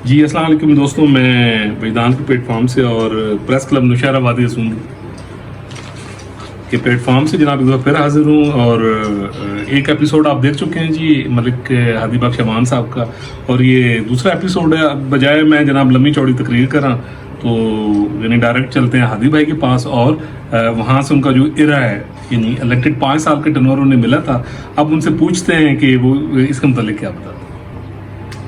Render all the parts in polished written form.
جی السلام علیکم دوستوں، میں وجدان کے پلیٹ فارم سے اور پریس کلب نوشہرہ وادی رسوم کے پلیٹ فارم سے جناب ایک بار پھر حاضر ہوں. اور ایک ایپیسوڈ آپ دیکھ چکے ہیں جی ملک ہادی بخش امان صاحب کا، اور یہ دوسرا ایپیسوڈ ہے. اب بجائے میں جناب لمبی چوڑی تقریر کراں تو یعنی ڈائریکٹ چلتے ہیں ہادی بھائی کے پاس، اور وہاں سے ان کا جو ایرا ہے یعنی الیکٹڈ 5 سال کے ٹرنور انہیں ملا تھا، اب ان سے پوچھتے ہیں کہ وہ اس کے متعلق کیا بتاتے ہیں.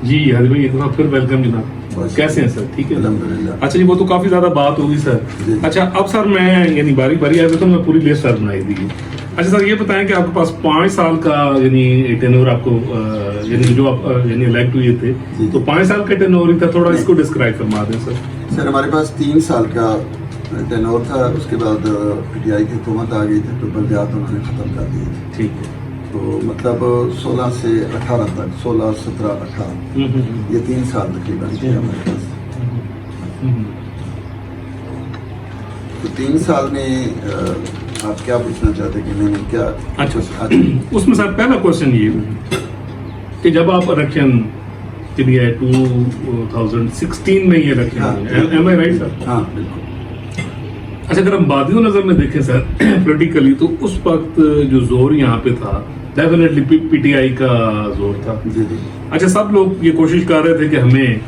جی ہادی بھائی ایک بار پھر ویلکم جناب، کیسے ہیں سر؟ ٹھیک ہے الحمدللہ. اچھا جی، وہ تو کافی زیادہ بات ہوگی سر. اچھا اب سر میں یعنی باری باری آئے تو میں پوری لسٹ سر بنائی دی. اچھا سر یہ بتائیں کہ آپ کے پاس 5 سال کا یعنی ٹینور آپ کو یعنی جو آپ یعنی الیکٹ ہوئے تھے تو 5 سال کا ٹینور ہی تھا، تھوڑا اس کو ڈسکرائب فرما دیں سر. سر ہمارے پاس 3 سال کا ٹینور تھا، اس کے بعد پی ٹی آئی کی حکومت آ گئی تھی تو بلدیات انہوں نے ختم کر دی تھی. ٹھیک ہے. تو مطلب 16 سے 18 تک 16 17 18 یہ 3 سال تقریباً تھے ہمارے پاس. تو 3 سال میں آپ کیا پوچھنا چاہتے کہ میں نے کیا؟ اچھا اس میں سر پہلا کوشچن یہ کہ جب آپ الیکشن کے لیے 2016 میں یہ الیکشن ایم آئی رائٹ سر؟ ہاں بالکل. اچھا اگر ہم بادی نظر میں دیکھیں سر پولیٹیکلی تو اس وقت جو زور یہاں پہ تھا ڈیفینیٹلی پی ٹی آئی کا زور تھا. جی جی. اچھا سب لوگ یہ کوشش کر رہے تھے کہ ہمیں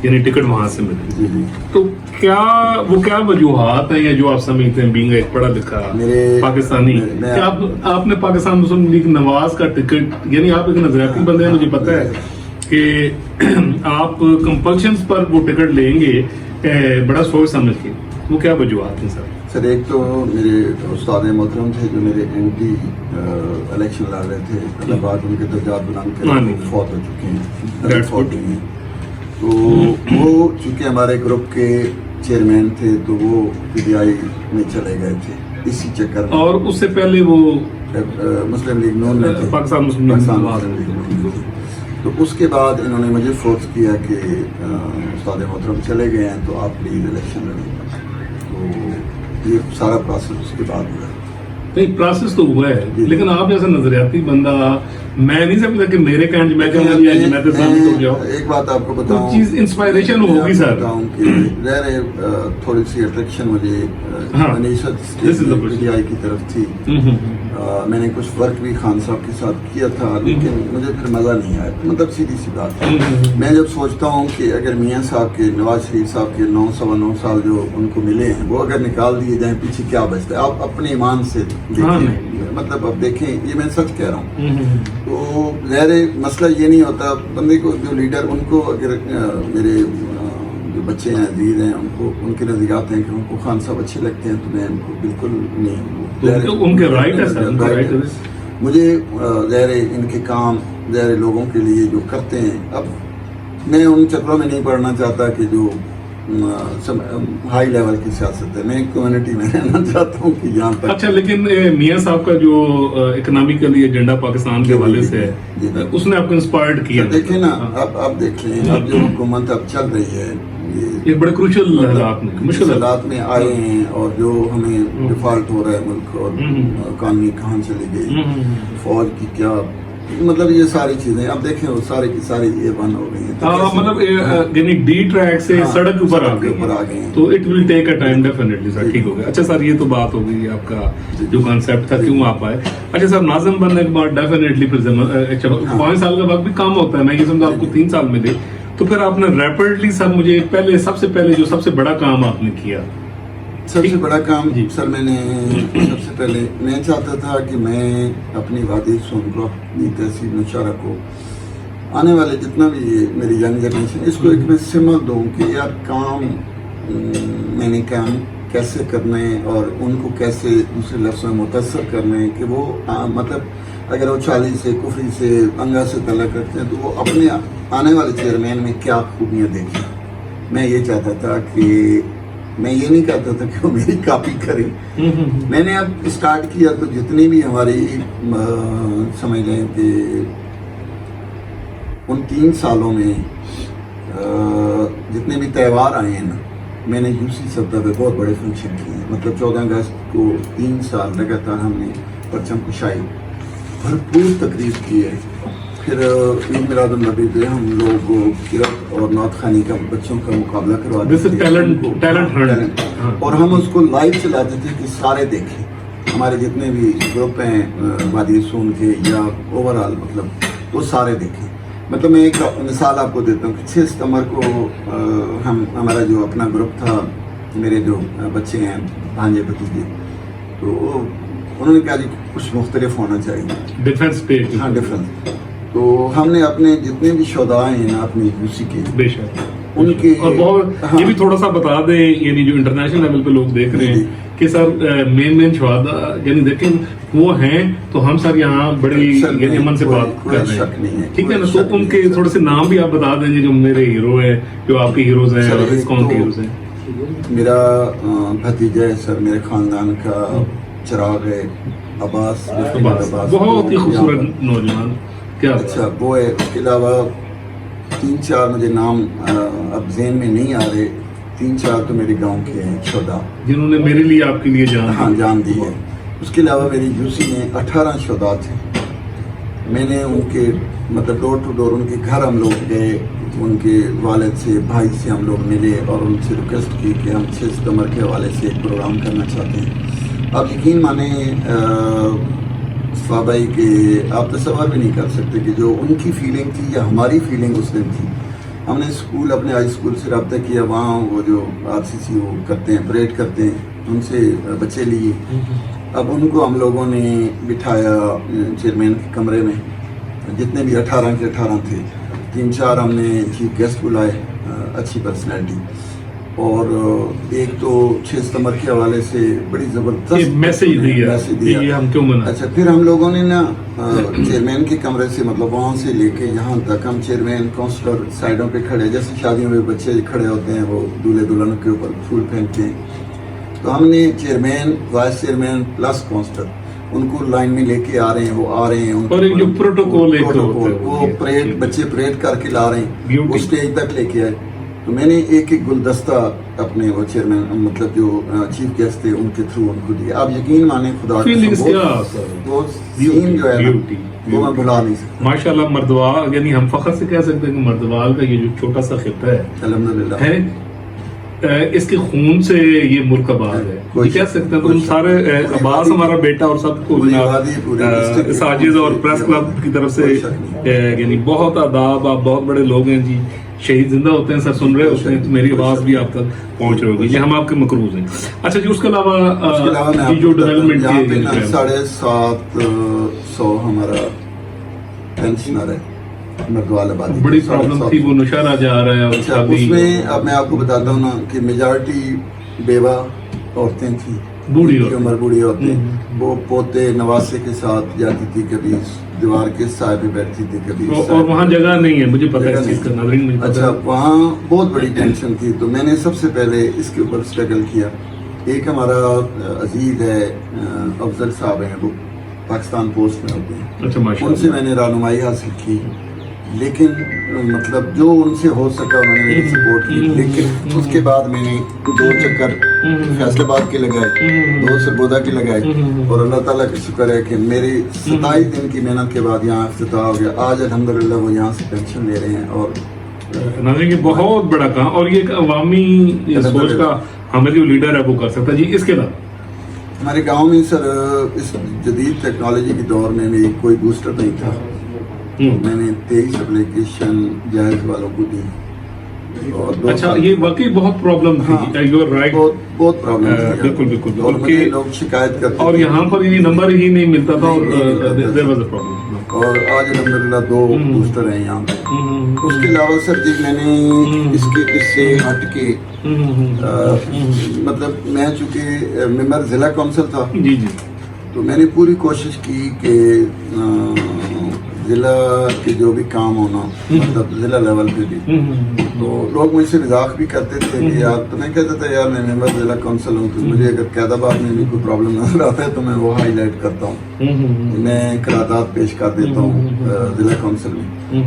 یعنی ٹکٹ وہاں سے ملے. جی جی. تو کیا وجوہات ہیں یا جو آپ سمجھتے ہیں بینگ ایک پڑھا لکھا پاکستانی کہ آپ نے پاکستان مسلم لیگ نواز کا ٹکٹ یعنی آپ ایک نظریاتی بندے ہیں، مجھے پتا ہے کہ آپ کمپلشنز پر وہ ٹکٹ لیں گے بڑا سوچ سمجھ کے، وہ کیا وجوہات ہیں سر؟ سر ایک تو میرے استاد محترم تھے جو میرے اینٹی الیکشن لڑ رہے تھے، اللہ بعد ان کے درجات بلند کر فوت ہو چکے ہیں. تو وہ چونکہ ہمارے گروپ کے چیئرمین تھے تو وہ پی ٹی آئی میں چلے گئے تھے اسی چکر میں، اور اس سے پہلے وہ مسلم لیگ نون میں تھے، پاکستان مسلم لیگ. تو اس کے بعد انہوں نے مجھے فورس کیا کہ استاد محترم چلے گئے ہیں تو آپ پلیز الیکشن لڑیں. تو یہ سارا پروسیس اس کے بعد ہوا. نہیں پروسیس تو ہوا ہے لیکن آپ جیسا نظریاتی بندہ میں نہیں سمجھتا کہ میرے کہنے میں ایک بات آپ کو بتاؤں، چیز انسپائریشن ہوگی سر تھوڑی سی اٹریکشن مجھے پی ٹی آئی کی طرف تھی. میں نے کچھ ورک بھی خان صاحب کے ساتھ کیا تھا لیکن مجھے پھر مزہ نہیں آیا. مطلب سیدھی سی بات میں جب سوچتا ہوں کہ اگر میاں صاحب کے نواز شریف صاحب کے 9 سال جو ان کو ملے ہیں وہ اگر نکال دیے جائیں پیچھے کیا بچتا ہے؟ آپ اپنے ایمان سے دیکھیں، مطلب اب دیکھیں یہ میں سچ کہہ رہا ہوں. تو ظاہر مسئلہ یہ نہیں ہوتا بندے کو جو لیڈر ان کو اگر میرے جو بچے ہیں عزیز ہیں ان کے نظریات ہیں کہ ان کو خان صاحب اچھے لگتے ہیں تو میں ان کو بالکل نہیں، ان کے رائٹ ہے سر. مجھے ظاہر ان کے کام ظاہر لوگوں کے لیے جو کرتے ہیں، اب میں ان چکروں میں نہیں پڑھنا چاہتا کہ جو ہائی لیول کی سیاست ہے. میں ایک کمیونٹی میں رہنا چاہتا ہوں کہ یہاں تک. اچھا لیکن میاں صاحب کا جو اکنامیکلی ایجنڈا پاکستان کے حوالے سے ہے اس نے آپ کو انسپائرڈ کیا. دیکھیں نا اب دیکھ لیں اب جو حکومت اب چل رہی ہے یہ بڑے کروشل حالات میں آئے ہیں، اور جو ہمیں ڈیفالٹ ہو رہا ہے ملک، اور اکانومی کہاں چلی گئی، فوج کی کیا مطلب یہ ساری چیزیں اب دیکھیں وہ سارے کی ساری یہ بند ہو گئی ہیں. مطلب یعنی ڈی ٹریک سے سڑک اوپر آ گئے ہیں تو it will take a time definitely sir. ٹھیک ہو گیا. اچھا سر یہ تو بات ہو گئی آپ کا جو کنسیپٹ تھا کیوں آپ آئے. اچھا سر ناظم بننے کے بعد ڈیفینیٹلی پھر 5 سال کا وقت بھی کام ہوتا ہے. میں یہ سمجھا آپ کو 3 سال ملے تو پھر آپ نے ریپڈلی سر مجھے سب سے پہلے جو سب سے بڑا کام آپ نے کیا، سب سے بڑا کام سر میں نے سب سے پہلے میں چاہتا تھا کہ میں اپنی وادی سونگرو اپنی تحصیل نوشہرہ کو آنے والے جتنا بھی یہ میری ینگ جنریشن اس کو ایک میں سمجھ دوں کہ یار کام میں نے کام کیسے کرنے اور ان کو کیسے دوسرے لفظوں میں متاثر کرنے کہ وہ مطلب اگر وہ چالی سے کفری سے انگا سے تعلق رکھتے ہیں تو وہ اپنے آنے والے چیئرمین میں کیا خوبیاں دیکھیں. میں یہ چاہتا تھا کہ میں یہ نہیں کہتا تھا کہ وہ میری کاپی کریں. میں نے اب اسٹارٹ کیا تو جتنی بھی ہماری سمجھ لیں کہ ان 3 سالوں میں جتنے بھی تہوار آئے ہیں نا میں نے یو سی سطح پہ بہت بڑے فنکشن کیے ہیں. مطلب 14 اگست کو 3 سال لگاتار ہم نے پرچم کشائی بھرپور تقریب کی ہے. پھر عید میلاد النبی پہ ہم لوگ قرأت اور نعت خوانی کا بچوں کا مقابلہ کرواتے This is talent hunt. اور ہم اس کو لائیو چلاتے تھے کہ سارے دیکھیں، ہمارے جتنے بھی گروپ ہیں وادی سون کے یا اوور آل مطلب وہ سارے دیکھیں. مطلب میں ایک مثال آپ کو دیتا ہوں کہ 6 ستمبر کو ہمارا جو اپنا گروپ تھا، میرے جو بچے ہیں بھانجے بھتیجے، تو انہوں نے کہا جی کچھ مختلف ہونا چاہیے، ڈیفنس پہ. ہاں ڈفرینس. تو ہم نے اپنے جتنے بھی شہداء ہیں نا اپنی یوسی کے، بے شک ان کے اور بہت یہ بھی تھوڑا سا بتا دیں، یعنی جو انٹرنیشنل لیول پہ لوگ دیکھ رہے ہیں کہ سر مین شہداء یعنی دیکھیں وہ ہیں، تو ہم سر یہاں بڑی یعنی امن سے بات کر رہے ہیں، ٹھیک ہے نا. تو ان کے تھوڑے سے نام بھی آپ بتا دیں جو میرے ہیرو ہیں، جو آپ کے ہیروز ہیں اور اس قوم کے ہیروز ہیں. میرا بھتیجا ہے سر، میرے خاندان کا چراغ ہے عباس، بہت ہی خوبصورت نوجوان. کیا اچھا وہ ہے. اس کے علاوہ 3-4 مجھے نام اب ذہن میں نہیں آ رہے، 3-4 تو میرے گاؤں کے ہیں شہداء جنہوں نے میرے لیے آپ کے لیے جان دی ہے. اس کے علاوہ میری یوسی میں 18 شہداء تھے. میں نے ان کے مطلب ڈور ٹو ڈور ان کے گھر ہم لوگ گئے، ان کے والد سے بھائی سے ہم لوگ ملے اور ان سے ریکویسٹ کی کہ ہم 6 ستمبر کے حوالے سے ایک پروگرام کرنا چاہتے ہیں. آپ یقین مانیں بھائی کہ آپ تصور بھی نہیں کر سکتے کہ جو ان کی فیلنگ تھی یا ہماری فیلنگ اس دن تھی. ہم نے اسکول اپنے ہائی اسکول سے رابطہ کیا، وہاں وہ جو RCC وہ کرتے ہیں پریڈ کرتے ہیں، ان سے بچے لیے. اب ان کو ہم لوگوں نے بٹھایا چیئرمین کے کمرے میں، جتنے بھی 18 کے 18 تھے. 3-4 ہم نے چیف گیسٹ بلائے، اچھی پرسنالٹی. اور ایک تو 6 ستمبر کے حوالے سے بڑی زبردست میسج دیا ہم کیوں منع. اچھا پھر ہم لوگوں نے نا چیئرمین کے کمرے سے مطلب وہاں سے لے کے یہاں تک ہم چیئرمین کونسلر سائڈوں پہ کھڑے، جیسے شادیوں میں بچے کھڑے ہوتے ہیں وہ دولہے دلہنوں کے اوپر پھول پھینکتے ہیں. تو ہم نے chairman, vice chairman plus councillor ان کو لائن میں لے کے آ رہے ہیں، وہ آ رہے ہیں، اور ایک جو پروٹوکول وہ پریڈ بچے پریڈ کر کے لا رہے ہیں، وہ اسٹیج تک لے کے آئے. تو میں نے ایک گلدستہ اپنے وہ چیئرمین مطلب جو چیف گیسٹ تھے ان کے تھرو ان کو دیا. آپ یقین مانیں خدا وہ سین جو ہے وہ میں بھلا نہیں سکتا. ماشاء اللہ. مردوال یعنی ہم فخر سے کہہ سکتے ہیں کہ مردوال کا یہ جو چھوٹا سا خطہ ہے الحمدللہ ہے، اس کے خون سے یہ ملک آباد ہے. کہہ سکتے ہیں تو سارے عباس ہمارا بیٹا اور سب کو ساجد اور پریس کلب کی طرف سے یعنی بہت آداب. آپ بہت بڑے لوگ ہیں جی، شہید زندہ ہوتے ہیں سر، سن رہے ہوتے ہیں تو میری آواز بھی آپ تک پہنچ رہی ہوگی جی. ہم آپ کے مقروض ہیں. اچھا جی، اس کے علاوہ جو ڈیولپمنٹ 750 ہمارا پینشنر ہے مردوال آبادی، بڑی پرابلم تھی، وہ نشہرہ جا رہا ہے. اس میں اب میں آپ کو بتاتا ہوں نا کہ میجارٹی بیوہ عورتیں تھیں، بوڑھی عمر بوڑھی عورتیں. وہ پوتے نواسے کے ساتھ جاتی تھی، کبھی دیوار کے سائے پہ بیٹھتی تھی، کبھی اور وہاں جگہ نہیں ہے، مجھے پتہ ہے اس چیز کا، ناظرین مجھے پتہ ہے. اچھا وہاں بہت بڑی ٹینشن تھی. تو میں نے سب سے پہلے اس کے اوپر اسٹرگل کیا. ایک ہمارا عزیز ہے افضل صاحب ہیں، وہ پاکستان پوسٹ میں ہوتے ہیں. اچھا ماشاء ان سے میں نے رہنمائی حاصل کی، لیکن مطلب جو ان سے ہو سکا انہوں نے میری سپورٹ کی. لیکن اس کے بعد میں نے 2 چکر فیصل آباد کے لگائے، 2 سرگودا کے لگائے، اور اللہ تعالیٰ کا شکر ہے کہ میری 27 دن کی محنت کے بعد یہاں افتتاح ہو گیا. آج الحمدللہ وہ یہاں سے پینشن لے رہے ہیں. اور ناظرین یہ بہت بڑا کام، اور یہ ایک عوامی سوچ کا ہمیں جو لیڈر ہے وہ کر سکتا ہے جی. اس کے بعد ہمارے گاؤں میں سر اس جدید ٹیکنالوجی کے دور میں بھی کوئی بوسٹر نہیں تھا. میں نے 23 اپلیکیشن جائز والوں کو دی. اچھا یہ واقعی بہت پرابلم تھی. یو آر رائٹ، بہت پرابلم تھی. بالکل بالکل. اور مجھے لوگ شکایت کرتے اور یہاں پر یہ نمبر ہی نہیں ملتا تھا، اور there was a problem. اور آج الحمدللہ 2 بوسٹر ہیں یہاں پہ. اس کے علاوہ سر جی میں نے اس سے ہٹ کے مطلب میں چونکہ ممبر ضلع کونسل تھا جی جی، تو میں نے پوری کوشش کی کہ ضلع کے جو بھی کام ہونا مطلب ضلع لیول پہ بھی، تو لوگ مجھ سے مذاق بھی کرتے تھے کہ یار، تو میں کہتا تھا یار میں ممبر ضلع کونسل ہوں، تو مجھے اگر قید آباد میں بھی کوئی پرابلم نظر آتا ہے تو میں وہ ہائی لائٹ کرتا ہوں، میں قرارداد پیش کر دیتا ہوں ضلع کونسل میں.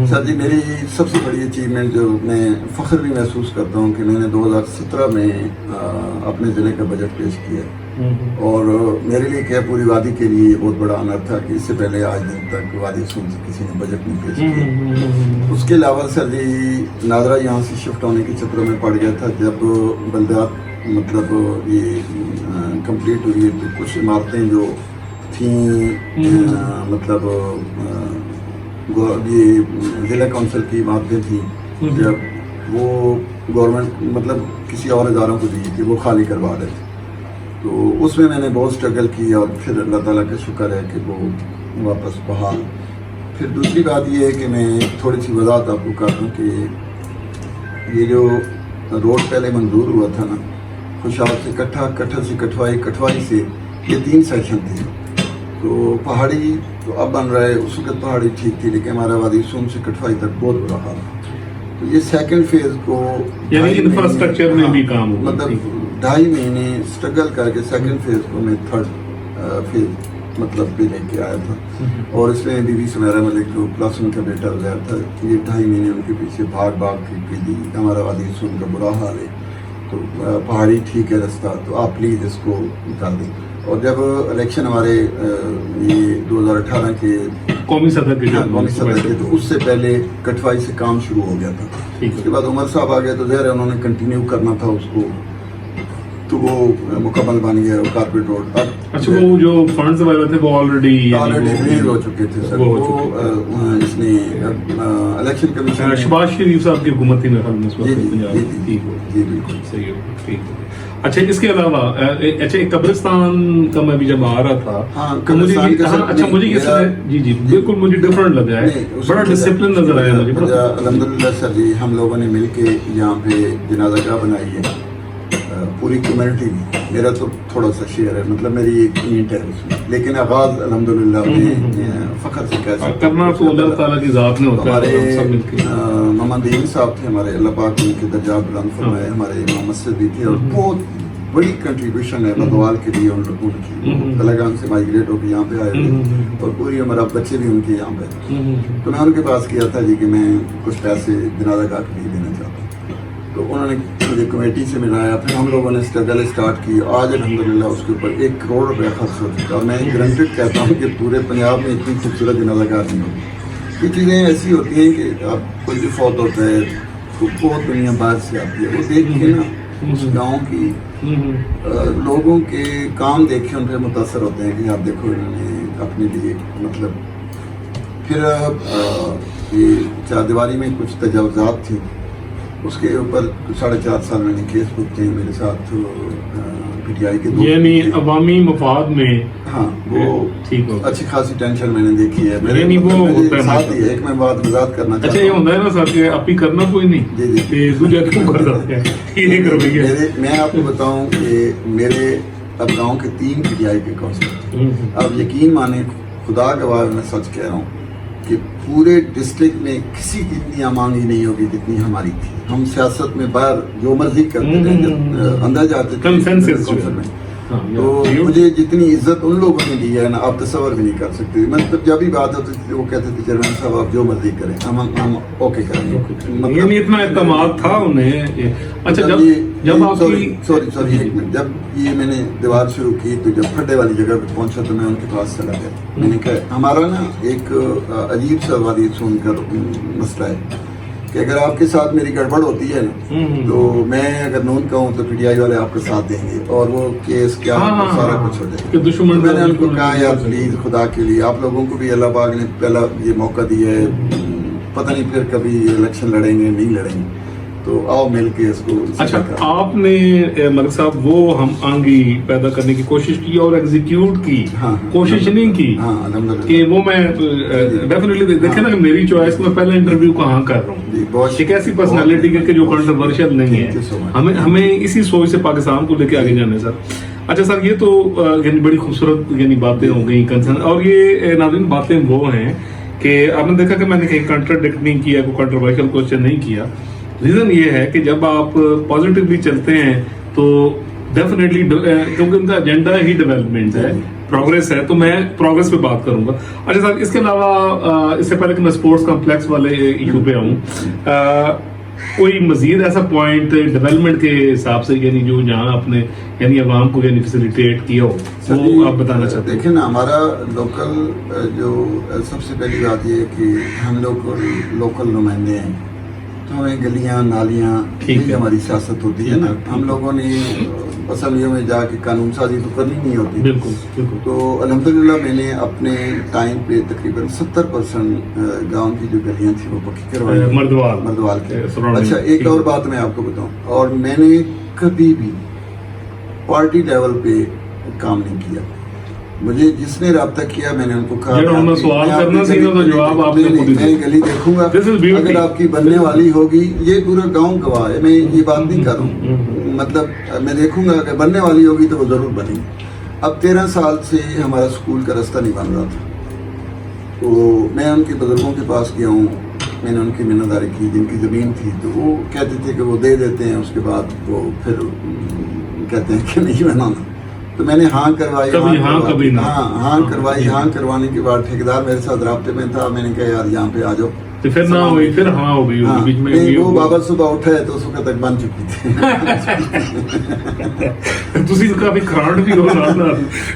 سر جی میری سب سے بڑی اچیومنٹ جو میں فخر بھی محسوس کرتا ہوں کہ میں نے 2017 میں اپنے ضلع کا بجٹ پیش کیا. اور میرے لیے کیا پوری وادی کے لیے یہ بہت بڑا آنر تھا کہ اس سے پہلے آج دن تک وادی سون سے کسی نے بجٹ نہیں پیش کیا. اس کے علاوہ سر جی نادرا یہاں سے شفٹ ہونے کے چکروں میں پڑ گیا تھا. جب بلدیات مطلب یہ کمپلیٹ ہوئی تو کچھ عمارتیں جو تھیں مطلب یہ ضلع کونسل کی عمارتیں تھیں جب وہ گورنمنٹ مطلب کسی اور اداروں کو دی تھی وہ خالی کروا رہے تھے. تو اس میں نے بہت اسٹرگل کی اور پھر اللہ تعالیٰ کا شکر ہے کہ وہ واپس بحال. پھر دوسری بات یہ ہے کہ میں تھوڑی سی وضاحت آپ کو کرتا ہوں کہ یہ جو روڈ پہلے منظور ہوا تھا نا خوشحال سے کٹھا سے کٹھوائی سے یہ 3 سیکشن تھے. تو پہاڑی تو اب بن رہا ہے, اس وقت پہاڑی ٹھیک تھی لیکن ہمارا وادی سون سے کٹھوائی تک بہت برا حال ہے. تو یہ سیکنڈ فیز کو یعنی انفراسٹرکچر میں بھی کام ہوا مطلب 2.5 مہینے اسٹرگل کر کے سیکنڈ فیز کو میں 3rd فیز مطلب پہ لے کے آیا تھا. اور اس میں بی بی سمیرا ملک جو پلس ان کا بیٹا وغیرہ تھا یہ 2.5 مہینے ان کے پیچھے بھاگ کی دی. ہمارا وادی سون کا برا حال ہے تو پہاڑی ٹھیک ہے رستہ تو آپ پلیز اس کو نکال دیں. اور جب الیکشن ہمارے یہ 2018 کے قومی سطح کے تو اس سے پہلے کٹھوائی سے کام شروع ہو گیا تھا. اس کے بعد عمر صاحب آ گئے تو ظاہر ہے انہوں نے کنٹینیو کرنا تھا اس کو تو وہ مکمل بن گیا وہ کارپیٹ روڈ. اچھا وہ جو فنڈز وغیرہ تھے وہ آلریڈی ریلیز ہو چکے تھے سر. وہ اس نے الیکشن کمیشن شہباز شریف صاحب کی حکومت تھی میرے خیال میں اس وقت. جی بالکل صحیح ہو ٹھیک ہے. اچھا اس کے علاوہ اچھا قبرستان کا میں بھی جب آ رہا تھا اچھا مجھے یہ جی بالکل مجھے ڈفرنٹ لگا ہے, بڑا ڈسپلن نظر آیا مجھے. الحمدللہ سر جی ہم لوگوں نے مل کے یہاں پہ جنازہ گاہ بنائی ہے پوری کمیونٹی میں. میرا تو تھوڑا سا شیئر ہے مطلب میری ایک اینٹ ہے اس میں لیکن آغاز الحمدللہ میں فخر سے کہہ سکتا کرنا تو اللہ تعالیٰ کی ذات میں ہوتا ہے. ہمارے محمد دین صاحب تھے ہمارے اللہ پاک ان کے درجات بلند فرمائے. ہمارے امام مسجد بھی تھے اور بہت بڑی کنٹریبیوشن ہے بدوال کے لیے ان لوگوں کی. تلنگانہ سے مائگریٹ ہو کے یہاں پہ آئے ہوئے اور پوری عمر اب بچے بھی ان کے یہاں پہ. تو میں ان کے پاس کیا تھا جی کہ میں کچھ پیسے جنازہ گاہ کے لیے دینا چاہتا ہوں. تو انہوں نے مجھے کمیٹی سے ملایا. پھر ہم لوگوں نے اسٹرگل اسٹارٹ کی. آج الحمدللہ اس کے اوپر 1 کروڑ روپے خرچ ہو چکا. اور میں گرانٹیڈ کہتا ہوں کہ پورے پنجاب میں اتنی خوبصورت جنازہ گاہ نہیں ہوگی. یہ چیزیں ایسی ہوتی ہیں کہ اب کوئی بھی فوت ہوتا ہے تو بہت دنیا باہر سے آتی ہے. وہ دیکھ کے نا اس گاؤں کی لوگوں کے کام دیکھ کے ان پہ متاثر ہوتے ہیں کہ آپ دیکھو انہوں نے اپنے لیے مطلب. پھر یہ 4 دیواری میں کچھ تجاوزات تھیں اس کے اوپر 4.5 سال میں نے کیس بکتے ہیں میرے ساتھ پی ٹی آئی کے یعنی عوامی مفاد میں. ہاں وہ ٹھیک ہو اچھی خاصی ٹینشن میں نے دیکھی ہے. یعنی وہ ساتھ ہی ایک میں بات وضاحت کرنا اچھا یہ ہوتا ہے نا ساتھ کہ آپ ہی کرنا کوئی نہیں. جی جی دوسرا کیوں کر رہا ہے. میں آپ کو بتاؤں کہ میرے اب گاؤں کے 3 پی ٹی آئی کے کونسلر. اب یقین مانے خدا گواہ میں سچ کہہ رہا ہوں کہ پورے ڈسٹرکٹ میں کسی کی اتنی آمانگی نہیں ہوگی جتنی ہماری تھی. ہم سیاست میں باہر جو مرضی کرتے رہے جب اندر جاتے تھے میں تو مجھے جتنی عزت ان لوگوں نے دی ہے نا آپ تصور بھی نہیں کر سکتے. مطلب جب بھی بات ہوتی تھی وہ کہتے تھے چیئرمین صاحب آپ جو مرضی کریں ہم اوکے کریں گے. مطلب اتنا اعتماد تھا انہیں. اچھا جب آپ سوری ایک منٹ جب یہ میں نے دیوار شروع کی تو جب کھڈے والی جگہ پہ پہنچا تو میں ان کے پاس چلا گیا. میں نے کہا ہمارا نا ایک عجیب سا وادی سن کر مسئلہ ہے کہ اگر آپ کے ساتھ میری گڑبڑ ہوتی ہے نا تو میں اگر نون کا ہوں تو پی ٹی آئی والے آپ کے ساتھ دیں گے اور وہ کیس کیا سارا کچھ ہو جائے گا. میں نے ان کو کہا یار پلیز خدا کے لیے آپ لوگوں کو بھی اللہ پاک نے پہلا یہ موقع دیا ہے پتہ نہیں پھر کبھی الیکشن لڑیں گے نہیں لڑیں گے تو آؤ مل کے اس کو. اچھا آپ نے ملک صاحب وہ ہم آنگی پیدا کرنے کی کوشش کی اور ایگزیکیوٹ کی کوشش نہیں کی کہ وہ میں ڈیفینیٹلی دیکھیں نا کہ میری چوائس میں پہلا انٹرویو کہاں کر رہا ہوں ایک ایسی پرسنالٹی کے جو کنٹروورشل نہیں ہے. ہمیں اسی سوچ سے پاکستان کو لے کے آگے جانے سر. اچھا سر یہ تو یعنی بڑی خوبصورت یعنی باتیں ہو گئی کنسرن اور یہ ناظرین باتیں وہ ہیں کہ آپ نے دیکھا کہ میں نے کہیں کنٹراڈکٹ نہیں کیا کوئی کنٹروورشل کوشچن نہیں کیا. ریزن یہ ہے کہ جب آپ پازیٹیولی چلتے ہیں تو ڈیفینیٹلی کیونکہ ان کا ایجنڈا ہی ڈیولپمنٹ ہے پروگریس ہے تو میں پروگریس پہ بات کروں گا. اچھا سر اس کے علاوہ اس سے پہلے کہ میں اسپورٹس کمپلیکس والے ایشو پہ آؤں کوئی مزید ایسا پوائنٹ ڈیولپمنٹ کے حساب سے یعنی جو جہاں آپ نے یعنی عوام کو یعنی فیسیلیٹیٹ کیا ہو وہ آپ بتانا چاہتے ہیں؟ دیکھیں نا ہمارا لوکل جو سب سے پہلی بات یہ ہے کہ ہم لوگ لوکل نمائندے ہیں تو ہمیں گلیاں نالیاں یہ ہماری سیاست ہوتی ہے نا. ہم لوگوں نے اسمبلیوں میں جا کے قانون سازی تو کرنی نہیں ہوتی. بالکل بالکل. تو الحمدللہ میں نے اپنے ٹائم پہ تقریباً 70% گاؤں کی جو گلیاں تھیں وہ پکی کروائی مردوال کے. اچھا ایک اور بات میں آپ کو بتاؤں, اور میں نے کبھی بھی پارٹی لیول پہ کام نہیں کیا. مجھے جس نے رابطہ کیا میں نے ان کو کہا سوال کرنا سی تو جواب آپ نے خود ہی میں گلی دیکھوں گا اگر آپ کی بننے والی ہوگی. یہ پورا گاؤں گواہ ہے, میں یہ بات نہیں کر رہا ہوں, مطلب میں دیکھوں گا اگر بننے والی ہوگی تو وہ ضرور بنے گی. اب 13 سال سے ہمارا اسکول کا راستہ نہیں بن رہا تھا, تو میں ان کے بزرگوں کے پاس گیا ہوں, میں نے ان کی منت داری کی. جن کی زمین تھی تو وہ کہتے تھے کہ وہ دے دیتے ہیں, اس کے بعد وہ پھر کہتے ہیں کہ نہیں بنانا. تو میں نے ہاں کروائی, ہاں کروائی. ہاں کروانے کے بعد ٹھیکیدار میرے ساتھ رابطے میں تھا. میں نے کہا یار یہاں پہ آ جاؤ, پھر نہ ہوئی, پھر ہاں ہو گئی بیچ میں. وہ بابا صبح اٹھے تو اس وقت تک بن چکی تھی. تسی کافی کھراٹ بھی ہو رہا,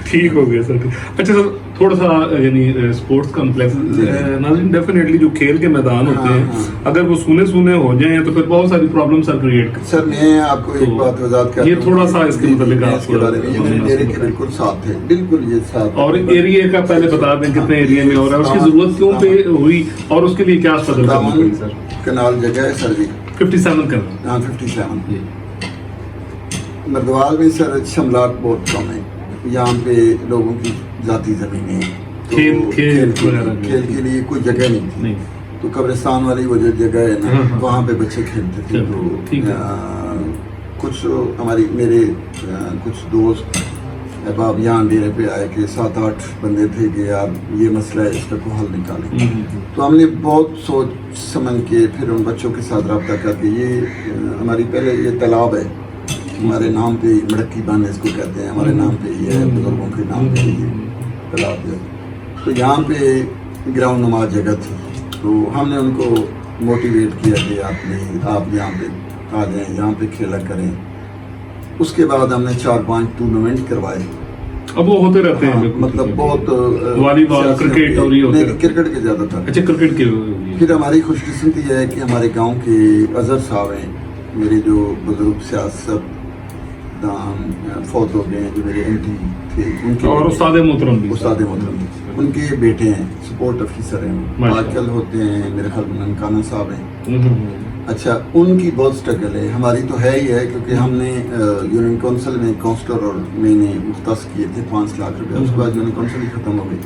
ٹھیک ہو گیا سر. اچھا سر تھوڑا سا یعنی اسپورٹس کمپلیکس ناظرین ڈیفینیٹلی جو کھیل کے میدان ہوتے ہیں اگر وہ سونے ہو جائیں تو پھر بہت ساری پرابلم سر کریٹ کرتے ہیں. سر میں آپ کو ایک بات وضاحت کرتا ہوں, یہ تھوڑا سا اس کے متعلق آپ کے بارے میں, یہ میرے ایریا کے بالکل ساتھ ہے, بالکل یہ ساتھ. اور ایریا کا پہلے بتا دیں کتنے ایریا میں ہو رہا ہے, اس کی ضرورت کیوں پہ ہوئی اور اس کے لیے کیا اسٹرگل کرنا پڑی سر؟ کنال جگہ ہے سر جی 57 کرنا. ہاں 57. مردوال میں سر شملات بہت کم ہے, یہاں پہ لوگوں کی ذاتی زمینیں ہیں, کھیل کے لیے کوئی جگہ نہیں تھی. تو قبرستان والی وہ جو جگہ ہے نا وہاں پہ بچے کھیلتے تھے. تو کچھ میرے کچھ دوست احباب یہاں ڈیرے پہ آئے کہ 7-8 بندے تھے کہ یار یہ مسئلہ ہے, اس کا کوئی حل نکالیں. تو ہم نے بہت سوچ سمجھ کے پھر ان بچوں کے ساتھ رابطہ کر کے, یہ ہماری پہلے یہ تالاب ہے ہمارے نام پہ, مڑکی بان اس کو کہتے ہیں, ہمارے نام پہ یہ ہے, بزرگوں کے نام پہ یہ تالاب ہے. تو یہاں پہ گراؤنڈ نما جگہ تھی, تو ہم نے ان کو موٹیویٹ کیا کہ آپ یہاں پہ آ جائیں, یہاں پہ کھیلا کریں. اس کے بعد ہم نے 4-5 ٹورنامنٹ کروائے. اب وہ ہوتے رہتے ہیں مطلب بہت والی بال, کرکٹ اور یہ ہوتے ہیں. کرکٹ کے زیادہ تر. اچھا کرکٹ کے. پھر ہماری خوش قسمتی ہے کہ ہمارے گاؤں کے اظہر صاحب ہیں, میرے جو بزرگ سیاست دان فوت ہو گئے ہیں, جو میرے MT تھے, اور استاد محترم ان کے بیٹے ہیں, سپورٹ آفیسر ہیں, آج کل ہوتے ہیں میرے خیال میں ننکانہ صاحب ہیں. اچھا ان کی بہت اسٹرگل ہے, ہماری تو ہے ہی ہے کیونکہ ہم نے یونین کونسل میں کونسلر اور میں نے مختص کیے تھے 5 لاکھ روپے, اس کے بعد یونین کونسل ہی ختم ہو گئی.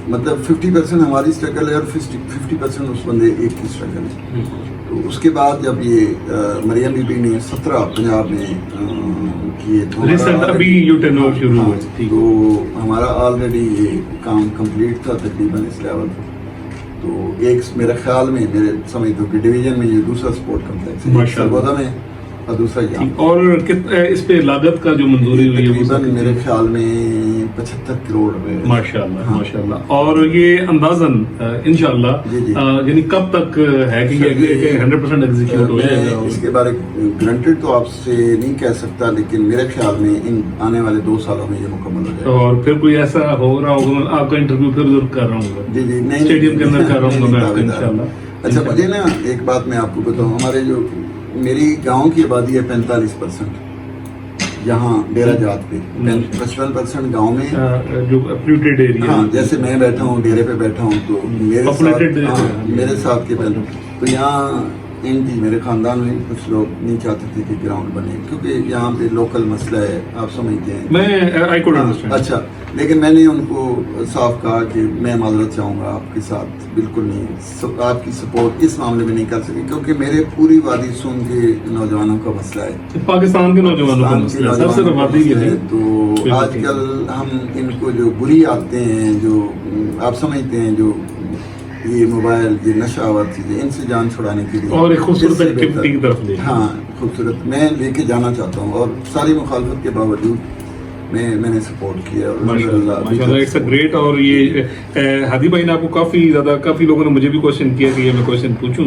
مطلب 50% ہماری اسٹرگل ہے اور 50% اس بندے ایک کی اسٹرگل ہے. تو اس کے بعد جب یہ مریم بی بی نے 17 پنجاب میں کیے تو ہمارا آلریڈی یہ کام کمپلیٹ تھا تقریباً اس لیول پر. تو ایک میرے خیال میں میرے سمجھ دو کہ ڈویژن میں یہ دوسرا سپورٹ کمپلیکس ہے سرگودا میں, اور دوسرا یہاں. اور اس پہ لاگت کا جو منظوری ہوئی ہے تقریباً میرے خیال میں 75 کروڑ روپے. ماشاءاللہ ماشاءاللہ. اور یہ اندازاً انشاءاللہ یعنی کب تک ہے کہ یہ 100% ایگزیکیوٹ ہو جائے گا؟ اس کے بارے گرانٹیڈ تو آپ سے نہیں کہہ سکتا, لیکن میرے خیال میں ان آنے والے 2 سالوں میں یہ مکمل ہو جائے گا. اور پھر کوئی ایسا ہو رہا ہوگا, آپ کا انٹرویو پھر ضرور کر رہا ہوں گا. جی نہیں اسٹیڈیم کے اندر کر رہا ہوں گا میں آپ کا انشاءاللہ. اچھا مجھے نا ایک بات میں آپ کو بتاؤں, ہمارے جو میری گاؤں کی آبادی ہے 45%, یہاں ڈیرا جات پہ 55% گاؤں میں جو پلیوٹیڈ ایریا. ہاں جیسے میں بیٹھا ہوں ڈیرے پہ بیٹھا ہوں تو میرے ساتھ کے پہلے تو یہاں میرے خاندان میں کچھ لوگ نہیں چاہتے تھے کہ گراؤنڈ بنے, کیونکہ یہاں پہ لوکل مسئلہ ہے, آپ سمجھتے ہیں. اچھا لیکن میں نے ان کو صاف کہا کہ میں معذرت چاہوں گا آپ کے ساتھ, بالکل نہیں, آپ کی سپورٹ اس معاملے میں نہیں کر سکے, کیونکہ میرے پوری وادی سون کے نوجوانوں کا مسئلہ ہے, پاکستان کے نوجوانوں کا مسئلہ ہے. تو آج کل ہم ان کو جو بری عادتیں ہیں, جو آپ سمجھتے ہیں, جو یہ موبائل, یہ نشہ آور چیزیں, ان سے جان چھڑانے کے لیے اور ایک خوبصورت ایکٹیویٹی کی طرف لے, ہاں خوبصورت میں لے کے جانا چاہتا ہوں, اور ساری مخالفت کے باوجود میں نے سپورٹ کیا. ماشاءاللہ اٹس اے گریٹ. اور یہ ہادی بھائی نے آپ کو کافی لوگوں نے مجھے بھی کوشچن کیا کہ یہ میں کوشچن پوچھوں,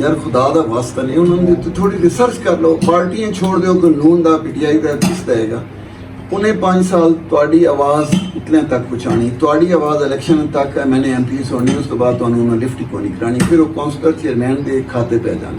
ਯਾਰ ਖੁਦਾ ਦਾ ਵਾਸਤਾ ਨਹੀਂ, ਉਹਨਾਂ ਦੇ ਉੱਤੇ ਥੋੜੀ ਰਿਸਰਚ ਕਰ ਲਓ, ਪਾਰਟੀਆਂ ਛੋੜ ਦਿਓ, ਕਾਨੂੰਨ ਦਾ PTI ਦਾ ਕਿਸ ਦਾ ਹੈਗਾ। ਉਹਨੇ 5 ਸਾਲ ਤੁਹਾਡੀ ਆਵਾਜ਼ ਇਤਨੇ ਤੱਕ ਪਹੁੰਚਾਣੀ, ਤੁਹਾਡੀ ਆਵਾਜ਼ ਇਲੈਕਸ਼ਨ ਤੱਕ MNA MP ਹੋਣੀ, ਉਸ ਤੋਂ ਬਾਅਦ ਤੁਹਾਨੂੰ ਉਹਨਾਂ ਲਿਫਟ ਹੀ ਨਹੀਂ ਕਰਾਣੀ, ਫਿਰ ਉਹ ਕਾਉਂਸਲਰ ਚੇਅਰਮੈਨ ਦੇ ਖਾਤੇ ਪੈ ਜਾਣੇ।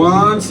5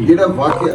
ਜਿਹੜਾ ਵਾਕਿਆ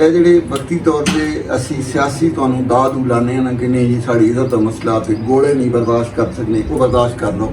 ਇਹ ਜਿਹੜੇ ਵਕਤੀ ਤੌਰ ਤੇ ਅਸੀਂ ਸਿਆਸੀ ਤੁਹਾਨੂੰ ਦਾਦ ਉਲਾਨੇ ਨਾ ਕਿ ਨਹੀਂ ਜੀ ਸਾਡੀ ਇੱਜ਼ਤ ਦਾ ਮਸਲਾ ਤੇ ਗੋਲੇ ਨਹੀਂ ਬਰਦਾਸ਼ਤ ਕਰ ਸਕਨੇ, ਉਹ ਬਰਦਾਸ਼ਤ ਕਰ ਲਓ।